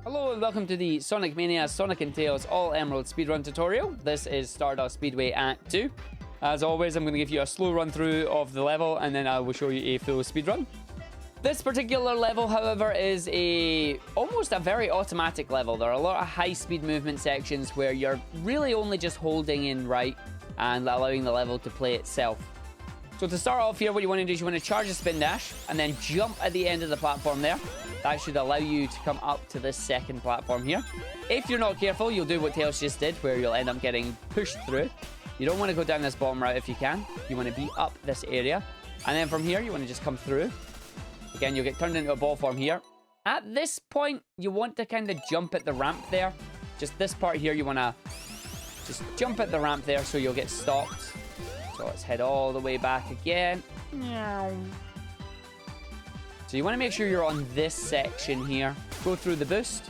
Hello and welcome to the Sonic Mania Sonic & Tails All Emerald Speedrun tutorial. This is Stardust Speedway Act 2. As always, I'm going to give you a slow run through of the level and then I will show you a full speedrun. This particular level, however, is almost a very automatic level. There are a lot of high speed movement sections where you're really only just holding in right and allowing the level to play itself. So to start off here, what you want to do is you want to charge a spin dash and then jump at the end of the platform there. That should allow you to come up to this second platform here. If you're not careful, you'll do what Tails just did, where you'll end up getting pushed through. You don't want to go down this bottom route if you can. You want to be up this area. And then from here, you want to just come through. Again, you'll get turned into a ball form here. At this point, you want to kind of jump at the ramp there. Just this part here, you want to just jump at the ramp there so you'll get stopped. So let's head all the way back again. So you want to make sure you're on this section here. Go through the boost.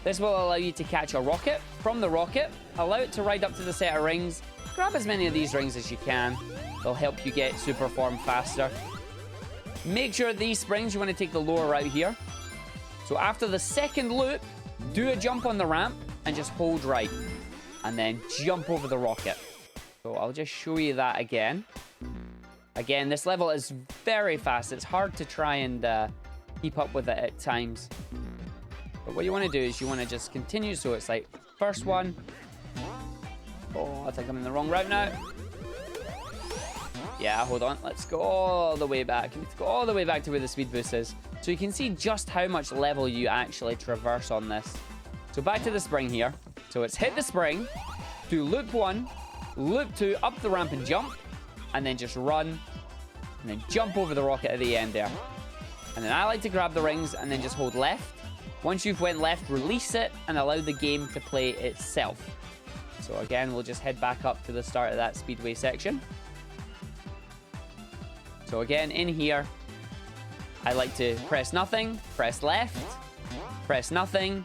This will allow you to catch a rocket. From the rocket, allow it to ride up to the set of rings. Grab as many of these rings as you can. They'll help you get super form faster. Make sure these springs, you want to take the lower route here. So after the second loop, do a jump on the ramp and just hold right. And then jump over the rocket. So I'll just show you that again. Again, this level is very fast. It's hard to try and keep up with it at times. But what you want to do is you want to just continue. So it's like, first one. Oh, I think I'm in the wrong route now. Yeah, hold on. Let's go all the way back. Let's go all the way back to where the speed boost is. So you can see just how much level you actually traverse on this. So back to the spring here. So it's hit the spring, do loop 1, loop 2, up the ramp and jump. And then just run, and then jump over the rocket at the end there. And then I like to grab the rings and then just hold left. Once you've went left, release it and allow the game to play itself. So again, we'll just head back up to the start of that speedway section. So again, in here, I like to press nothing, press left, press nothing,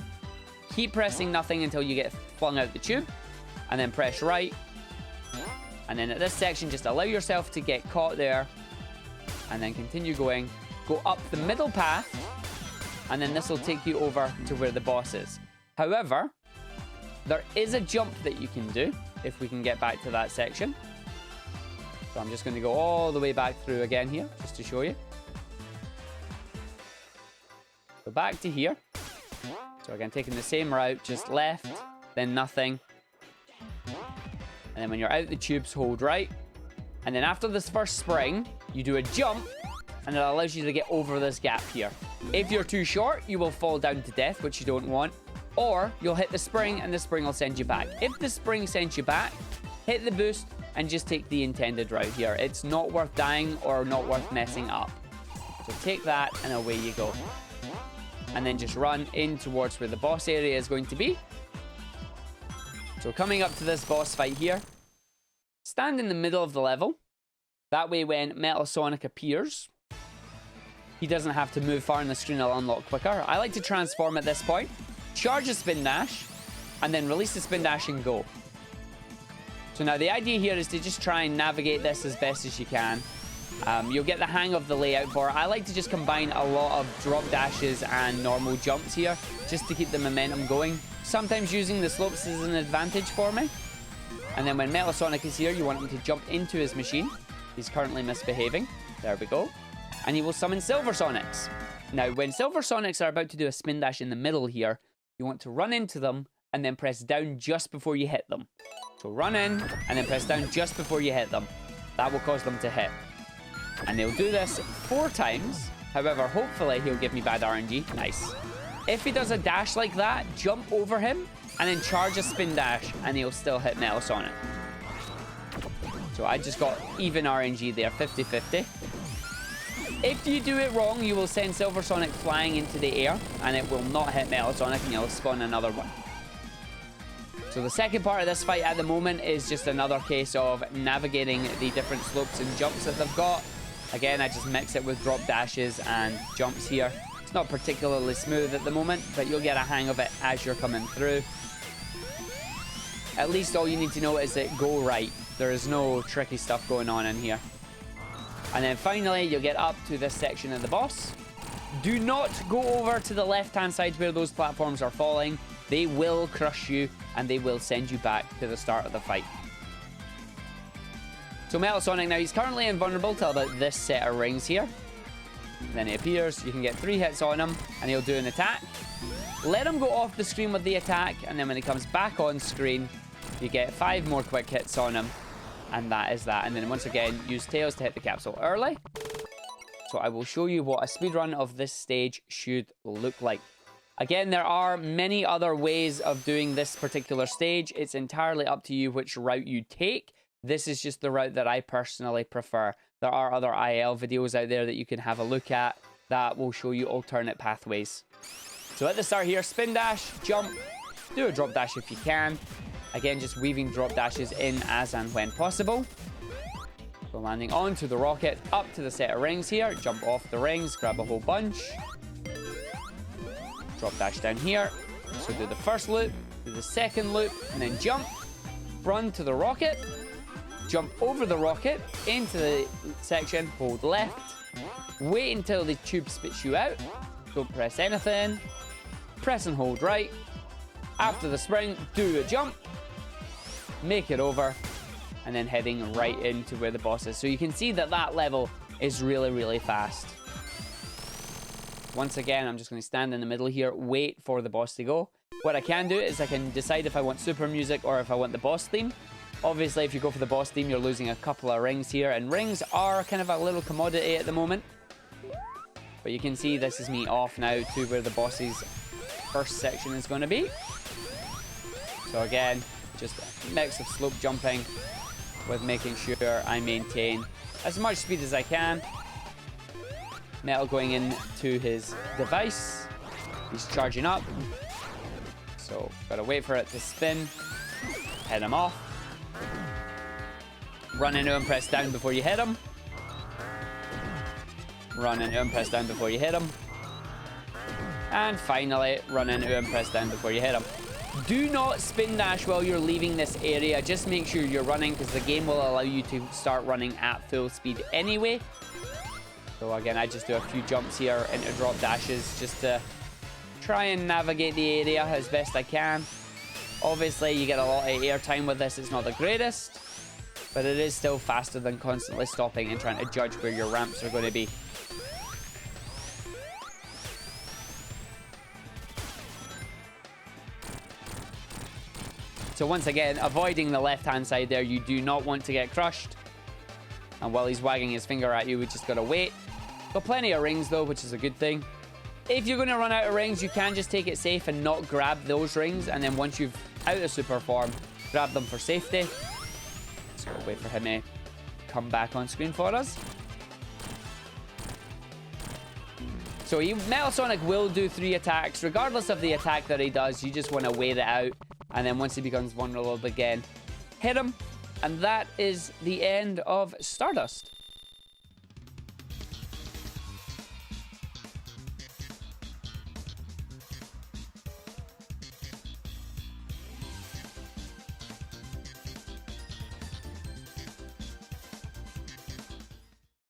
keep pressing nothing until you get flung out the tube, and then press right. And then at this section, just allow yourself to get caught there. And then continue going. Go up the middle path. And then this will take you over to where the boss is. However, there is a jump that you can do if we can get back to that section. So I'm just going to go all the way back through again here, just to show you. So back to here. So again, taking the same route, just left, then nothing. And then when you're out the tubes, hold right. And then after this first spring, you do a jump, and it allows you to get over this gap here. If you're too short, you will fall down to death, which you don't want. Or you'll hit the spring, and the spring will send you back. If the spring sends you back, hit the boost, and just take the intended route here. It's not worth dying or not worth messing up. So take that, and away you go. And then just run in towards where the boss area is going to be. So coming up to this boss fight here, stand in the middle of the level. That way when Metal Sonic appears, he doesn't have to move far on the screen, it'll unlock quicker. I like to transform at this point, charge a spin dash, and then release the spin dash and go. So now the idea here is to just try and navigate this as best as you can. You'll get the hang of the layout for it. I like to just combine a lot of drop dashes and normal jumps here, just to keep the momentum going. Sometimes using the slopes is an advantage for me. And then when Metal Sonic is here, you want him to jump into his machine. He's currently misbehaving. There we go. And he will summon Silver Sonics. Now, when Silver Sonics are about to do a spin dash in the middle here, you want to run into them and then press down just before you hit them. So run in and then press down just before you hit them. That will cause them to hit. And they'll do this 4 times. However, hopefully he'll give me bad RNG. Nice. If he does a dash like that, jump over him and then charge a spin dash and he'll still hit Metal Sonic. So I just got even RNG there, 50-50. If you do it wrong, you will send Silver Sonic flying into the air and it will not hit Metal Sonic and you'll spawn another one. So the second part of this fight at the moment is just another case of navigating the different slopes and jumps that they've got. Again, I just mix it with drop dashes and jumps here. It's not particularly smooth at the moment, but you'll get a hang of it as you're coming through. At least all you need to know is that go right. There is no tricky stuff going on in here. And then finally, you'll get up to this section of the boss. Do not go over to the left-hand side where those platforms are falling. They will crush you, and they will send you back to the start of the fight. So Metal Sonic now, he's currently invulnerable till about this set of rings here. Then he appears, you can get 3 hits on him, and he'll do an attack. Let him go off the screen with the attack, and then when he comes back on screen, you get 5 more quick hits on him. And that is that. And then once again, use Tails to hit the capsule early. So I will show you what a speedrun of this stage should look like. Again, there are many other ways of doing this particular stage. It's entirely up to you which route you take. This is just the route that I personally prefer. There are other IL videos out there that you can have a look at that will show you alternate pathways. So at the start here, spin dash, jump, do a drop dash if you can. Again, just weaving drop dashes in as and when possible. So landing onto the rocket, up to the set of rings here, jump off the rings, grab a whole bunch. Drop dash down here. So do the first loop, do the second loop, and then jump. Run to the rocket. Jump over the rocket into the section, hold left. Wait until the tube spits you out. Don't press anything. Press and hold right. After the spring, do a jump. Make it over. And then heading right into where the boss is. So you can see that that level is really, really fast. Once again, I'm just going to stand in the middle here, wait for the boss to go. What I can do is I can decide if I want super music or if I want the boss theme. Obviously, if you go for the boss theme, you're losing a couple of rings here, and rings are kind of a little commodity at the moment. But you can see this is me off now to where the boss's first section is going to be. So again, just a mix of slope jumping with making sure I maintain as much speed as I can. Metal going into his device. He's charging up. So, gotta wait for it to spin. Head him off. Run into him, press down before you hit him. Run into him, press down before you hit him. And finally, run into him, press down before you hit him. Do not spin dash while you're leaving this area. Just make sure you're running, because the game will allow you to start running at full speed anyway. So again, I just do a few jumps here into drop dashes just to try and navigate the area as best I can. Obviously, you get a lot of air time with this. It's not the greatest, but it is still faster than constantly stopping and trying to judge where your ramps are going to be. So once again, avoiding the left-hand side there. You do not want to get crushed. And while he's wagging his finger at you, we just got to wait. Got plenty of rings though, which is a good thing. If you're going to run out of rings, you can just take it safe and not grab those rings. And then once you've out of super form, grab them for safety. So we'll wait for him to come back on screen for us. So Metal Sonic will do 3 attacks. Regardless of the attack that he does, you just want to wait it out. And then once he becomes vulnerable again, hit him. And that is the end of Stardust.